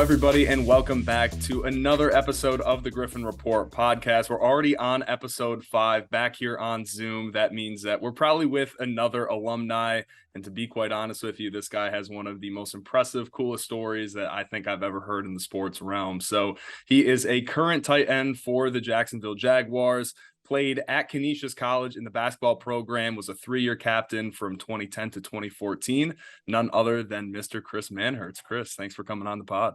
everybody, and welcome back to another episode of the Griffin Report podcast. We're already on episode 5 back here on Zoom. That means that we're probably with another alumni. And to be quite honest with you, this guy has one of the most impressive, coolest stories that I think I've ever heard in the sports realm. So he is a current tight end for the Jacksonville Jaguars. Played at Canisius College in the basketball program, was a 3-year captain from 2010 to 2014. None other than Mr. Chris Manhertz. Chris, thanks for coming on the pod.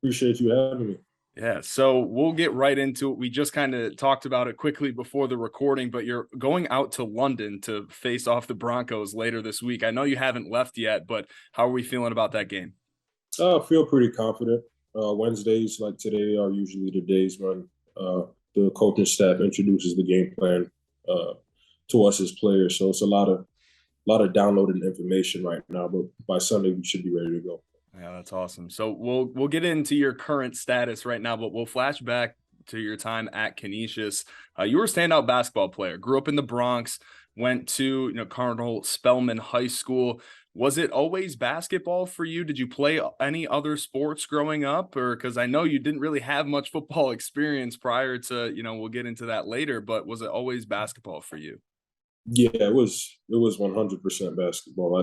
Appreciate you having me. Yeah, so we'll get right into it. We just kind of talked about it quickly before the recording, but you're going out to London to face off the Broncos later this week. I know you haven't left yet, but how are we feeling about that game? I feel pretty confident. Wednesdays like today are usually the days when the coaching staff introduces the game plan to us as players. So it's a lot of downloading information right now, but by Sunday we should be ready to go. Yeah, that's awesome. So we'll get into your current status right now, but we'll flash back to your time at Canisius. You were a standout basketball player, grew up in the Bronx, went to Cardinal Spellman High School. Was it always basketball for you? Did you play any other sports growing up? Or because I know you didn't really have much football experience prior to, we'll get into that later, but was it always basketball for you? Yeah, it was 100% basketball.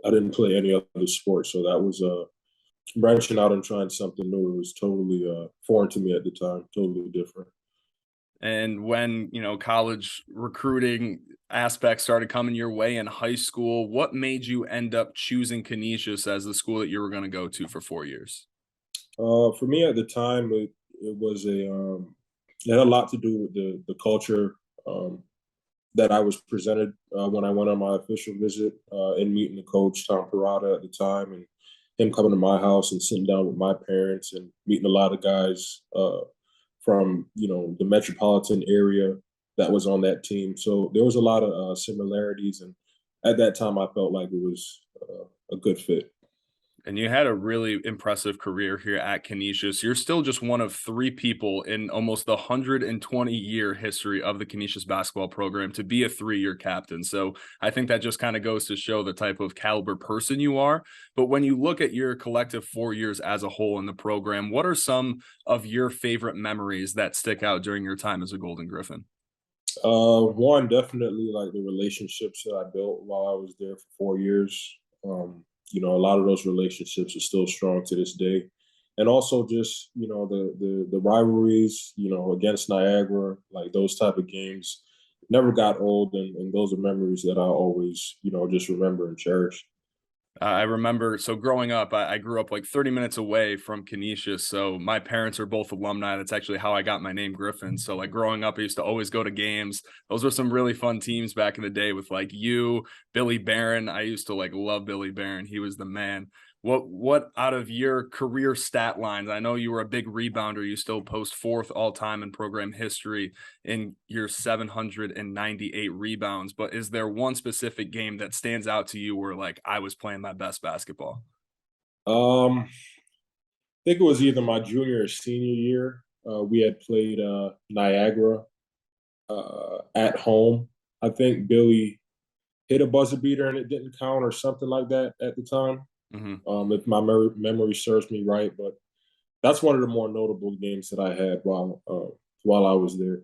I didn't play any other sport, so that was branching out and trying something new. It was totally foreign to me at the time, totally different. And when, college recruiting aspects started coming your way in high school, what made you end up choosing Canisius as the school that you were going to go to for 4 years? For me at the time, it was it had a lot to do with the culture that I was presented when I went on my official visit and meeting the coach, Tom Parada, at the time, and him coming to my house and sitting down with my parents and meeting a lot of guys from the metropolitan area that was on that team. So there was a lot of similarities, and at that time I felt like it was a good fit. And you had a really impressive career here at Canisius. You're still just one of 3 people in almost the 120-year history of the Canisius basketball program to be a 3-year captain. So I think that just kind of goes to show the type of caliber person you are. But when you look at your collective 4 years as a whole in the program, what are some of your favorite memories that stick out during your time as a Golden Griffin? One, definitely like the relationships that I built while I was there for 4 years. A lot of those relationships are still strong to this day. And also just, the rivalries, against Niagara, like those type of games never got old. And those are memories that I always, just remember and cherish. I remember, so growing up, I grew up like 30 minutes away from Canisius. So my parents are both alumni. That's actually how I got my name Griffin. So like growing up, I used to always go to games. Those were some really fun teams back in the day with like you, Billy Barron. I used to like love Billy Barron. He was the man. What out of your career stat lines? I know you were a big rebounder. You still post 4th all time in program history in your 798 rebounds. But is there one specific game that stands out to you where like I was playing my best basketball? I think it was either my junior or senior year. We had played Niagara at home. I think Billy hit a buzzer beater and it didn't count or something like that at the time. Mm-hmm. If my memory serves me right, but that's one of the more notable games that I had while I was there.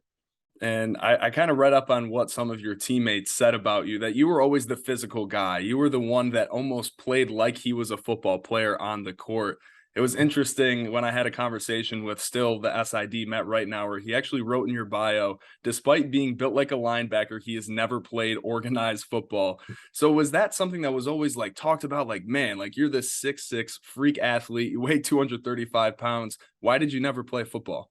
And I kind of read up on what some of your teammates said about you, that you were always the physical guy. You were the one that almost played like he was a football player on the court. It was interesting when I had a conversation with still the SID Matt right now, where he actually wrote in your bio, despite being built like a linebacker, he has never played organized football. So was that something that was always like talked about? Like, man, like you're this 6'6" freak athlete, you weigh 235 pounds. Why did you never play football?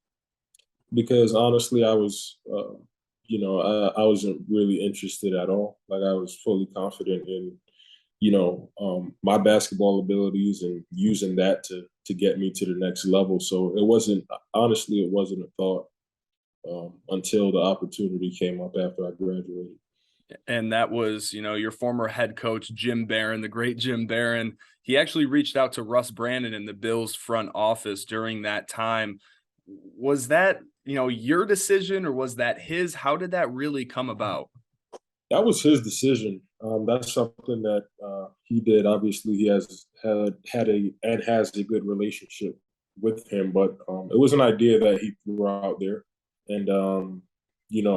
Because honestly, I was, I wasn't really interested at all. Like I was fully confident in, my basketball abilities and using that to get me to the next level. So it wasn't a thought until the opportunity came up after I graduated. And that was, your former head coach, Jim Barron, the great Jim Barron. He actually reached out to Russ Brandon in the Bills front office during that time. Was that, your decision or was that his? How did that really come about? That was his decision. That's something that he did. Obviously, he has had a good relationship with him, but it was an idea that he threw out there, and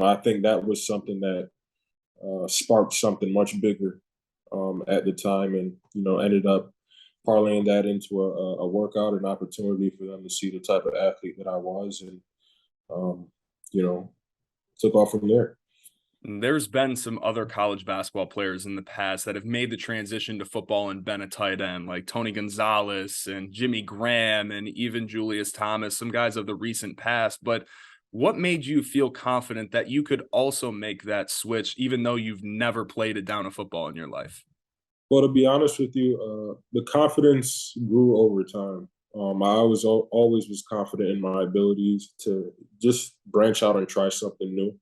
I think that was something that sparked something much bigger at the time, and ended up parlaying that into a workout, an opportunity for them to see the type of athlete that I was, and um, you know, took off from there. There's been some other college basketball players in the past that have made the transition to football and been a tight end, like Tony Gonzalez and Jimmy Graham and even Julius Thomas, some guys of the recent past. But what made you feel confident that you could also make that switch, even though you've never played a down of football in your life? Well, to be honest with you, the confidence grew over time. Always was confident in my abilities to just branch out and try something new.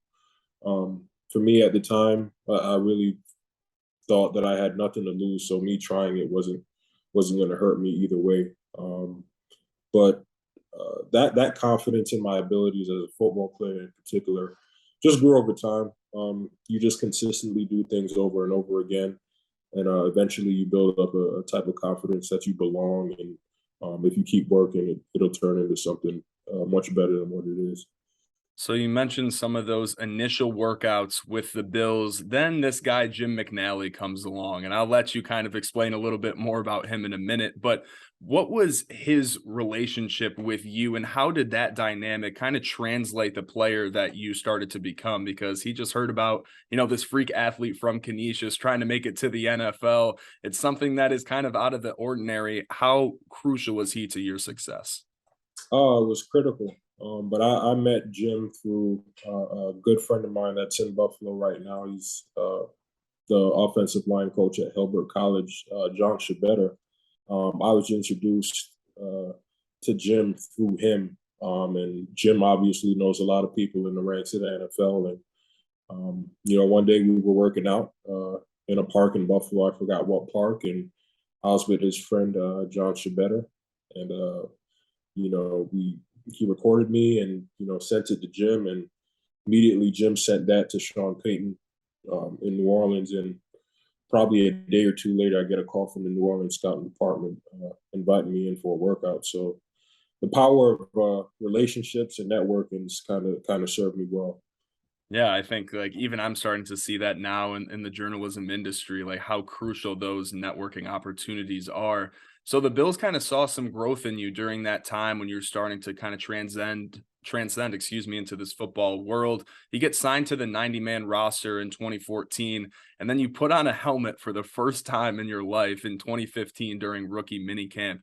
For me at the time, I really thought that I had nothing to lose, so me trying it wasn't going to hurt me either way. But that confidence in my abilities as a football player in particular just grew over time. You just consistently do things over and over again, and eventually you build up a type of confidence that you belong, and if you keep working, it'll turn into something much better than what it is. So you mentioned some of those initial workouts with the Bills. Then this guy, Jim McNally, comes along, and I'll let you kind of explain a little bit more about him in a minute. But what was his relationship with you, and how did that dynamic kind of translate the player that you started to become? Because he just heard about, this freak athlete from Canisius trying to make it to the NFL. It's something that is kind of out of the ordinary. How crucial was he to your success? Oh, it was critical. But I met Jim through a good friend of mine that's in Buffalo right now. He's the offensive line coach at Hilbert College, John Shabetta. I was introduced to Jim through him. And Jim obviously knows a lot of people in the ranks of the NFL. And, one day we were working out in a park in Buffalo. I forgot what park. And I was with his friend, John Shabetta. And, he recorded me and sent it to Jim, and immediately Jim sent that to Sean Payton in New Orleans, and probably a day or two later I get a call from the New Orleans scouting department inviting me in for a workout. So the power of relationships and networking kind of served me well. Yeah, I think like even I'm starting to see that now in the journalism industry, like how crucial those networking opportunities are. So the Bills kind of saw some growth in you during that time when you're starting to kind of transcend, excuse me, into this football world. You get signed to the 90-man roster in 2014, and then you put on a helmet for the first time in your life in 2015 during rookie minicamp.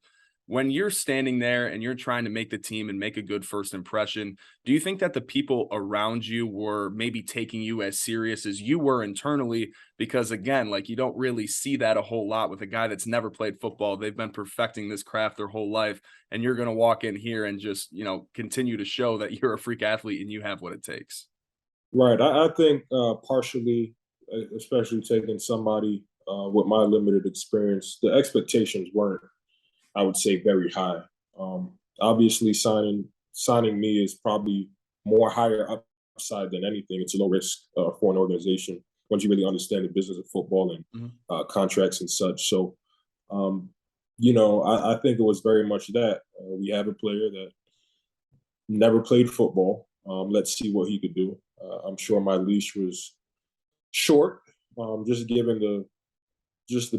When you're standing there and you're trying to make the team and make a good first impression, do you think that the people around you were maybe taking you as serious as you were internally? Because again, like you don't really see that a whole lot with a guy that's never played football. They've been perfecting this craft their whole life, and you're going to walk in here and just, continue to show that you're a freak athlete and you have what it takes. Right. I think partially, especially taking somebody with my limited experience, the expectations weren't, I would say, very high. Obviously, signing me is probably more higher upside than anything. It's a low risk for an organization once you really understand the business of football and contracts and such. So, I think it was very much that we have a player that never played football. Let's see what he could do. I'm sure my leash was short, just given the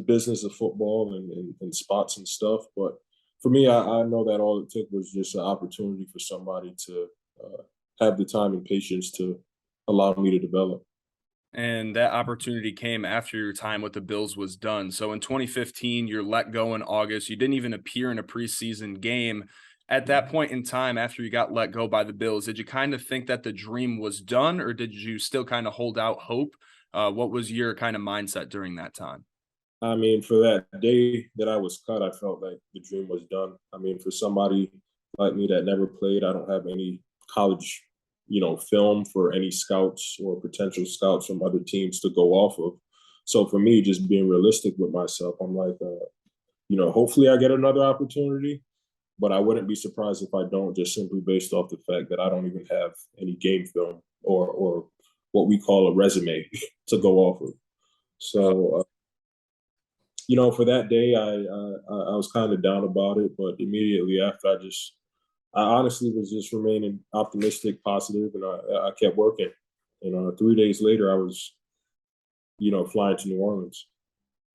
business of football and spots and stuff. But for me, I know that all it took was just an opportunity for somebody to have the time and patience to allow me to develop. And that opportunity came after your time with the Bills was done. So in 2015, you're let go in August. You didn't even appear in a preseason game. At that point in time, after you got let go by the Bills, did you kind of think that the dream was done, or did you still kind of hold out hope? What was your kind of mindset during that time? I mean, for that day that I was cut, I felt like the dream was done. I mean, for somebody like me that never played, I don't have any college, film for any scouts or potential scouts from other teams to go off of. So for me, just being realistic with myself, I'm like, hopefully I get another opportunity, but I wouldn't be surprised if I don't, just simply based off the fact that I don't even have any game film or what we call a resume to go off of. So for that day, I was kind of down about it, but immediately after, I just I honestly was just remaining optimistic, positive, and I kept working. And 3 days later, I was, flying to New Orleans.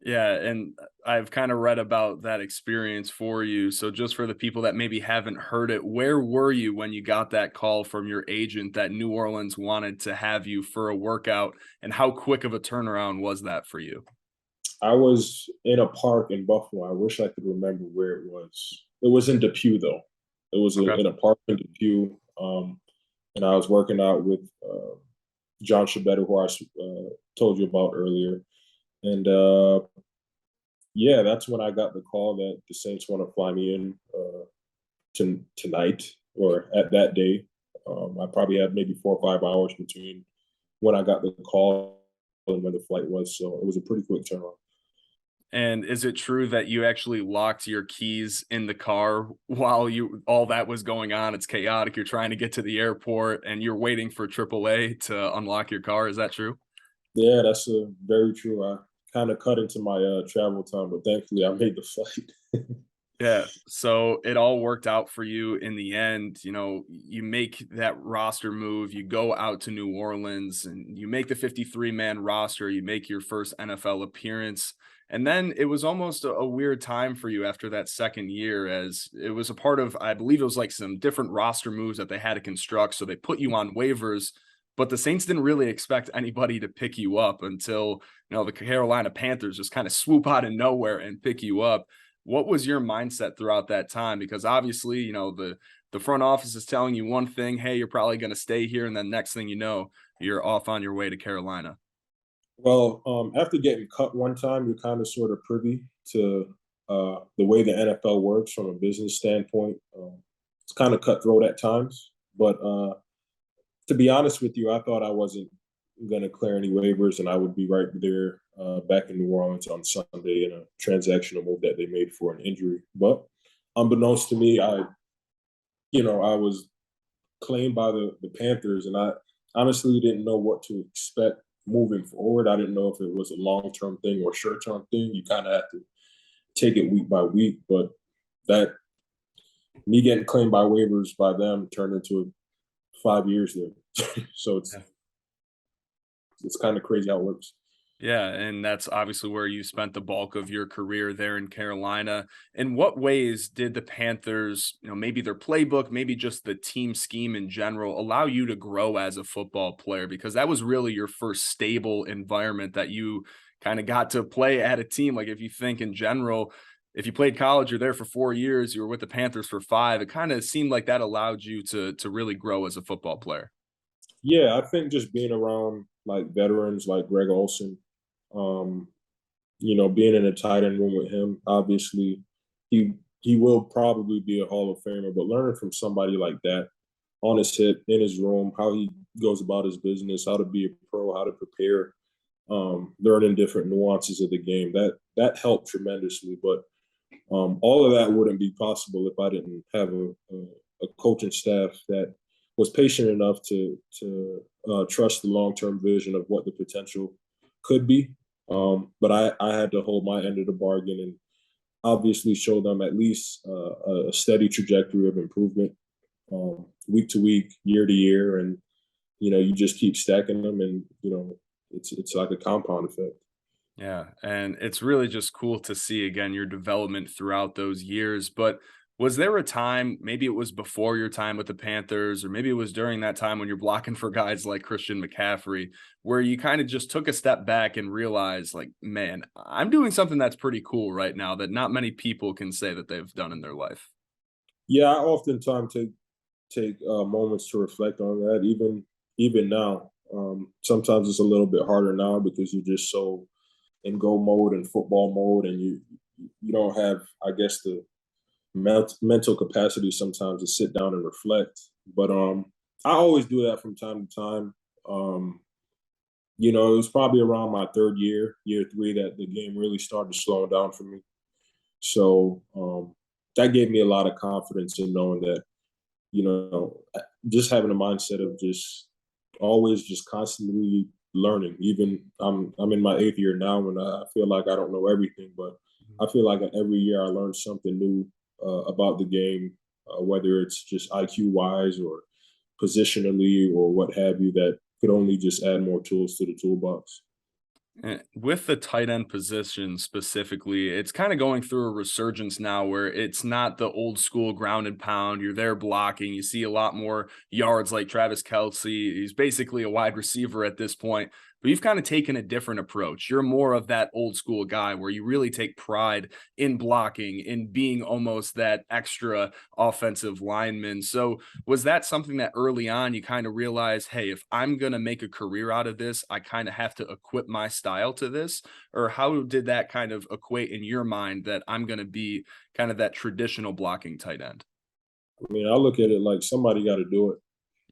Yeah, and I've kind of read about that experience for you. So just for the people that maybe haven't heard it, where were you when you got that call from your agent that New Orleans wanted to have you for a workout, and how quick of a turnaround was that for you? I was in a park in Buffalo. I wish I could remember where it was. It was in Depew, though. It was Okay. in a park in Depew, and I was working out with John Shabetta, who I told you about earlier. And yeah, that's when I got the call that the Saints want to fly me in tonight or at that day. I probably had maybe 4 or 5 hours between when I got the call and when the flight was. So it was a pretty quick turnaround. And is it true that you actually locked your keys in the car while all that was going on? It's chaotic. You're trying to get to the airport and you're waiting for AAA to unlock your car. Is that true? Yeah, that's very true. I kind of cut into my travel time, but thankfully I made the flight. Yeah. So it all worked out for you in the end. You make that roster move, you go out to New Orleans and you make the 53-man roster, you make your first NFL appearance. And then it was almost a weird time for you after that second year, as it was a part of, I believe it was like some different roster moves that they had to construct. So they put you on waivers, but the Saints didn't really expect anybody to pick you up until, the Carolina Panthers just kind of swoop out of nowhere and pick you up. What was your mindset throughout that time? Because obviously, the front office is telling you one thing, hey, you're probably going to stay here, and then next thing you know, you're off on your way to Carolina. Well, after getting cut one time, you're kind of sort of privy to the way the NFL works from a business standpoint. It's kind of cutthroat at times, but to be honest with you, I thought I wasn't going to clear any waivers, and I would be right there back in New Orleans on Sunday in a transactional move that they made for an injury. But unbeknownst to me, I was claimed by the Panthers, and I honestly didn't know what to expect moving forward. I didn't know if it was a long-term thing or short-term thing. You kind of have to take it week by week, but that me getting claimed by waivers by them turned into 5 years there. So it's kind of crazy how it works. Yeah, and that's obviously where you spent the bulk of your career there in Carolina. In what ways did the Panthers, maybe their playbook, maybe just the team scheme in general, allow you to grow as a football player? Because that was really your first stable environment that you kind of got to play at a team. Like if you think in general, if you played college, you're there for 4 years, you were with the Panthers for 5. It kind of seemed like that allowed you to really grow as a football player. Yeah, I think just being around like veterans like Greg Olson, um, being in a tight end room with him, obviously he will probably be a Hall of Famer, but learning from somebody like that on his hip, in his room, how he goes about his business, how to be a pro, how to prepare, learning different nuances of the game, that helped tremendously. But all of that wouldn't be possible if I didn't have a coaching staff that was patient enough to trust the long term vision of what the potential could be. But I had to hold my end of the bargain and obviously show them at least a steady trajectory of improvement, week to week, year to year, and you just keep stacking them, and it's like a compound effect. Yeah, and it's really just cool to see again your development throughout those years. But was there a time, maybe it was before your time with the Panthers, or maybe it was during that time when you're blocking for guys like Christian McCaffrey, where you kind of just took a step back and realized, like, man, I'm doing something that's pretty cool right now that not many people can say that they've done in their life? Yeah, I oftentimes take moments to reflect on that. Even now, sometimes it's a little bit harder now because you're just so in go mode and football mode, and you don't have, I guess, the mental capacity sometimes to sit down and reflect. But I always do that from time to time. It was probably around my third year 3, that the game really started slowing down for me. So that gave me a lot of confidence in knowing that, just having a mindset of just always just constantly learning. Even I'm in my 8th year now, and I feel like I don't know everything, but I feel like every year I learn something new about the game, whether it's just IQ wise or positionally or what have you, that could only just add more tools to the toolbox. With the tight end position specifically, it's kind of going through a resurgence now where it's not the old school ground and pound. You're there blocking. You see a lot more yards like Travis Kelce. He's basically a wide receiver at this point, but you've kind of taken a different approach. You're more of that old school guy where you really take pride in blocking, in being almost that extra offensive lineman. So was that something that early on you kind of realized, hey, if I'm going to make a career out of this, I kind of have to equip my style to this? Or how did that kind of equate in your mind that I'm going to be kind of that traditional blocking tight end? I mean, I look at it like somebody got to do it.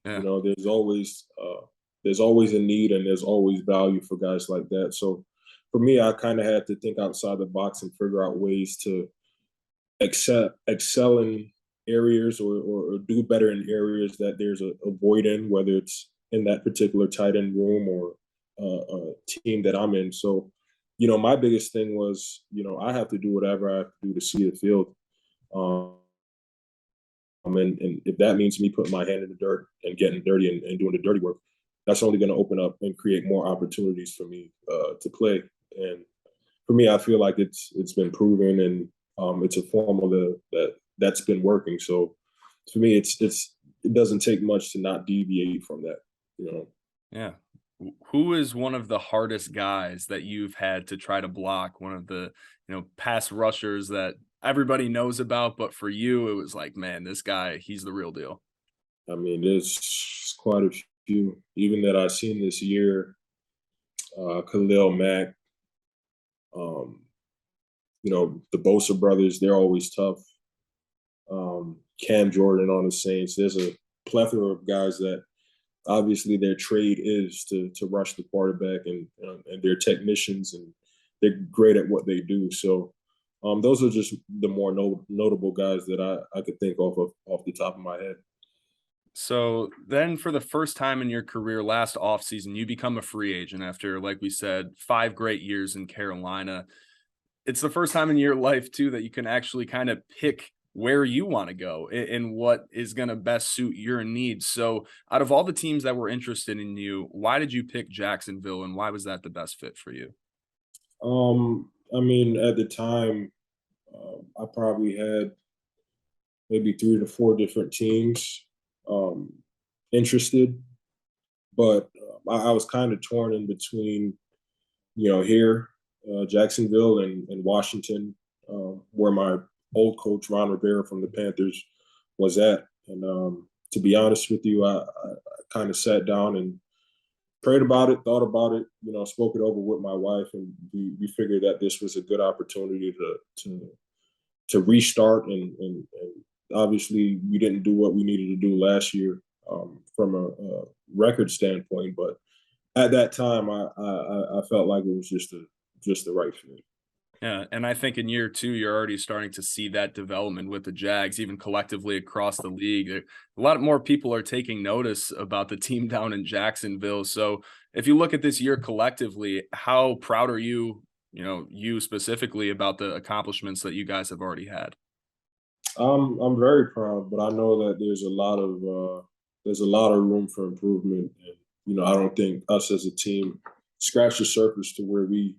You Yeah. know, there's always a need and there's always value for guys like that. So for me, I kind of had to think outside the box and figure out ways to excel in areas or do better in areas that there's a void in, whether it's in that particular tight end room or a team that I'm in. So, you know, my biggest thing was, you know, I have to do whatever I have to do to see the field. Um, and if that means me putting my hand in the dirt and getting dirty and doing the dirty work, that's only going to open up and create more opportunities for me to play. And for me, I feel like it's been proven, and it's a formula that's been working. So for me, it doesn't take much to not deviate from that. You know. Yeah. Who is one of the hardest guys that you've had to try to block? One of the, pass rushers that everybody knows about, but for you, it was like, man, this guy, he's the real deal. I mean, there's quite a few, even that I've seen this year. Khalil Mack, um, the Bosa brothers, they're always tough. Cam Jordan on the Saints. There's a plethora of guys that obviously their trade is to rush the quarterback, and they're technicians and they're great at what they do. So those are just the more notable guys that I could think off the top of my head. So then for the first time in your career last offseason, you become a free agent after, like we said, 5 great years in Carolina. It's the first time in your life too that you can actually kind of pick where you want to go and what is going to best suit your needs. So out of all the teams that were interested in you, why did you pick Jacksonville, and why was that the best fit for you? I mean, at the time, I probably had maybe 3 to 4 different teams um, interested, but I was kind of torn in between, here, Jacksonville and Washington, where my old coach Ron Rivera from the Panthers was at. And to be honest with you, I kind of sat down and prayed about it, thought about it, spoke it over with my wife, and we figured that this was a good opportunity to restart. And obviously, we didn't do what we needed to do last year from a record standpoint, but at that time, I felt like it was just the right fit. Yeah, and I think in year 2, you're already starting to see that development with the Jags, even collectively across the league. A lot more people are taking notice about the team down in Jacksonville. So if you look at this year collectively, how proud are you, you specifically, about the accomplishments that you guys have already had? I'm very proud, but I know that there's a lot of room for improvement, and I don't think us as a team scratch the surface to where we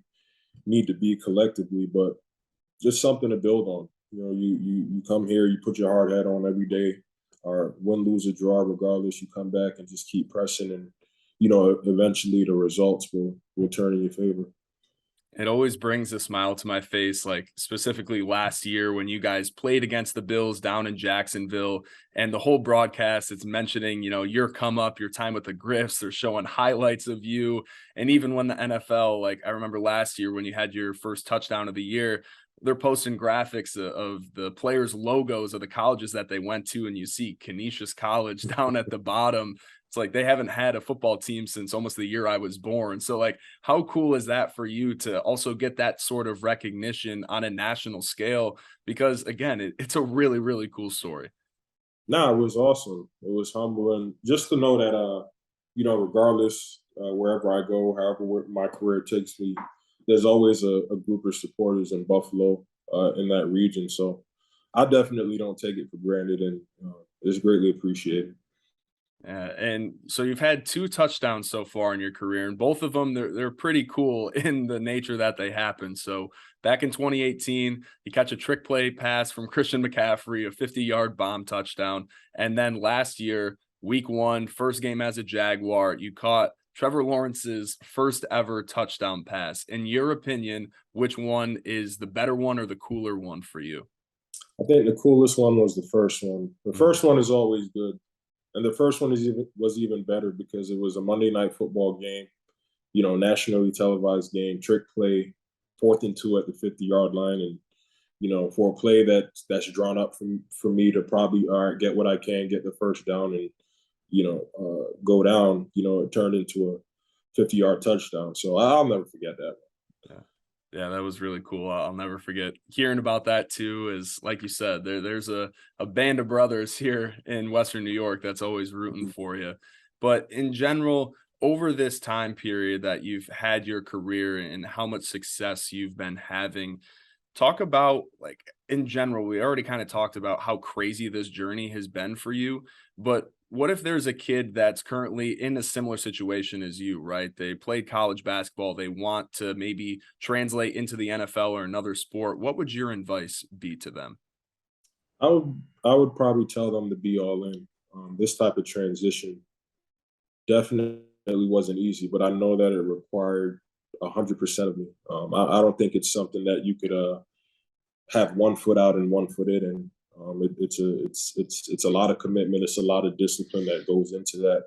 need to be collectively, but just something to build on. You come here, you put your hard hat on every day, or win, lose, or draw, regardless. You come back and just keep pressing, and eventually the results will turn in your favor. It always brings a smile to my face, like specifically last year when you guys played against the Bills down in Jacksonville, and the whole broadcast, it's mentioning, your come up, your time with the Griffs. They're showing highlights of you. And even when the NFL, like I remember last year when you had your first touchdown of the year, they're posting graphics of the players' logos of the colleges that they went to, and you see Canisius College down at the bottom. It's like they haven't had a football team since almost the year I was born. So, like, how cool is that for you to also get that sort of recognition on a national scale? Because, again, it's a really, really cool story. No, it was awesome. It was humbling just to know that, regardless wherever I go, however my career takes me, there's always a group of supporters in Buffalo, in that region. So I definitely don't take it for granted, and it's greatly appreciated. And so you've had 2 touchdowns so far in your career, and both of them they're pretty cool in the nature that they happen. So back in 2018, you catch a trick play pass from Christian McCaffrey, a 50-yard bomb touchdown, and then last year, week 1, first game as a Jaguar, you caught Trevor Lawrence's first ever touchdown pass. In your opinion, which one is the better one or the cooler one for you? I think the coolest one was the first one. The Mhm. first one is always good, and the first one was even better because it was a Monday night football game, nationally televised game, trick play, 4th and 2 at the 50-yard line, and for a play that's drawn up for me to probably all right, get what I can, get the first down, and go down. It turned into a 50-yard touchdown. So I'll never forget that. Yeah. Yeah, that was really cool. I'll never forget hearing about that too. Is like you said, there's a band of brothers here in Western New York that's always rooting for you. But in general, over this time period that you've had your career and how much success you've been having, talk about, like, in general, we already kind of talked about how crazy this journey has been for you, but what if there's a kid that's currently in a similar situation as you, right? They played college basketball, they want to maybe translate into the NFL or another sport. What would your advice be to them? I would probably tell them to be all in. This type of transition definitely wasn't easy, but I know that it required 100% of me. I don't think it's something that you could have one foot out and one foot in, and it's a lot of commitment. It's a lot of discipline that goes into that.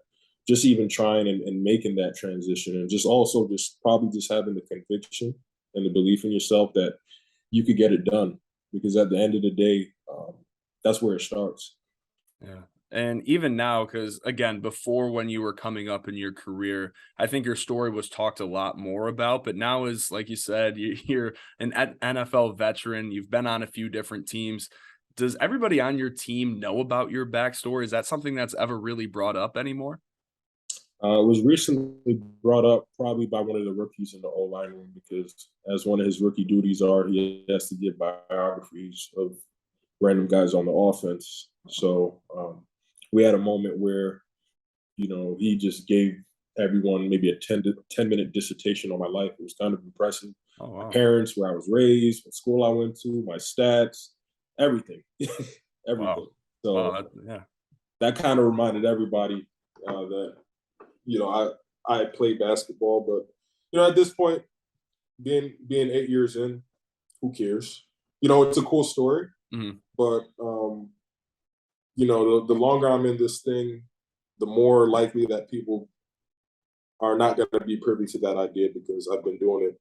Just even trying and making that transition, and just also just probably just having the conviction and the belief in yourself that you could get it done. Because at the end of the day, that's where it starts. Yeah. And even now, because again, before when you were coming up in your career, I think your story was talked a lot more about. But now, is like you said, you're an NFL veteran. You've been on a few different teams. Does everybody on your team know about your backstory? Is that something that's ever really brought up anymore? It was recently brought up probably by one of the rookies in the O line room because, as one of his rookie duties are, he has to give biographies of random guys on the offense. So we had a moment where he just gave everyone maybe a 10-minute dissertation on my life. It was kind of impressive. Oh My wow, parents, where I was raised, what school I went to, my stats, everything, everything. wow, wow! So Yeah, that kind of reminded everybody that I had played basketball, but at this point, being 8 years in, who cares? It's a cool story, mhm. but the longer I'm in this thing, the more likely that people are not going to be privy to that idea because I've been doing it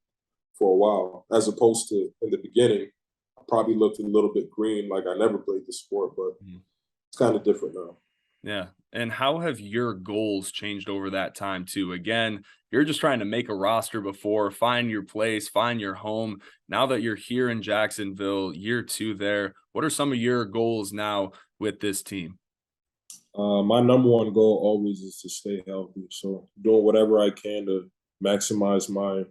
for a while, as opposed to in the beginning, I probably looked a little bit green, like I never played the sport, but Mhm. it's kind of different now. Yeah. And how have your goals changed over that time too? Again, you're just trying to make a roster before, find your place, find your home. Now that you're here in Jacksonville, year 2 there, what are some of your goals now with this team? My number one goal always is to stay healthy. So doing whatever I can to maximize my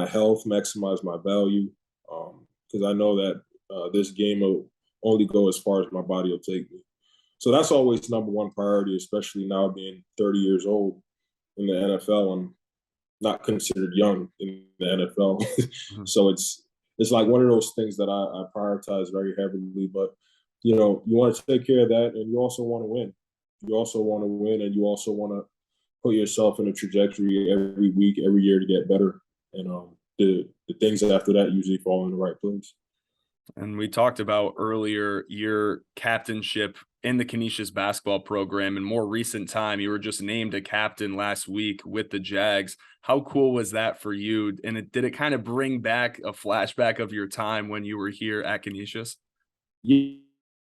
health, maximize my value, because I know that this game will only go as far as my body will take me. So that's always number one priority, especially now being 30 years old in the NFL. I'm not considered young in the NFL, Mhm. so it's like one of those things that I prioritize very heavily. But you want to take care of that, and you also want to win. You also want to win, and you also want to put yourself in a trajectory every week, every year to get better. And the things after that usually fall in the right place. And we talked about earlier your captainship in the Canisius basketball program. In more recent time, you were just named a captain last week with the Jags. How cool was that for you? And did it kind of bring back a flashback of your time when you were here at Canisius? Yeah,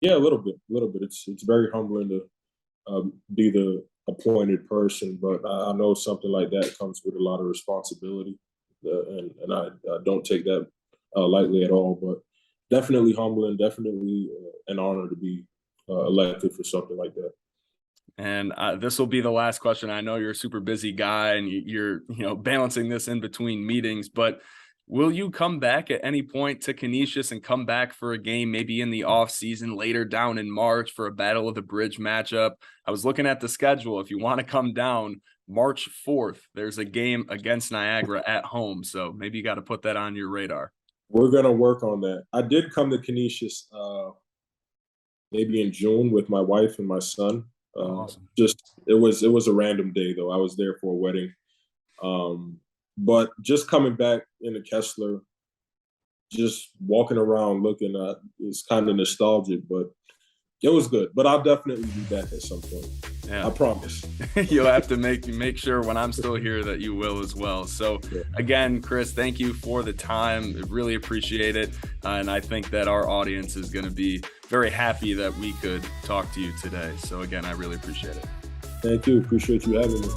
yeah, a little bit, a little bit. It's very humbling to be the appointed person, but I know something like that comes with a lot of responsibility, and I don't take that lightly at all. But definitely humbling, definitely an honor to be elected for something like that. And this will be the last question. I know you're a super busy guy and you're balancing this in between meetings, but Will you come back at any point to Canisius and come back for a game, maybe in the off season later down in March for a Battle of the Bridge matchup? I was looking at the schedule. If you want to come down March 4th, there's a game against Niagara at home. So maybe you got to put that on your radar. We're going to work on that. I did come to Canisius maybe in June with my wife and my son. Awesome. It was a random day though. I was there for a wedding. But just coming back into Kessler, just walking around looking at, it's kind of nostalgic, but it was good. But I'll definitely be back at some point. Yeah. I promise. You'll have to make sure when I'm still here that you will as well. So again, Chris, thank you for the time. Really appreciate it. And I think that our audience is going to be very happy that we could talk to you today. So again, I really appreciate it. Thank you. Appreciate you having me.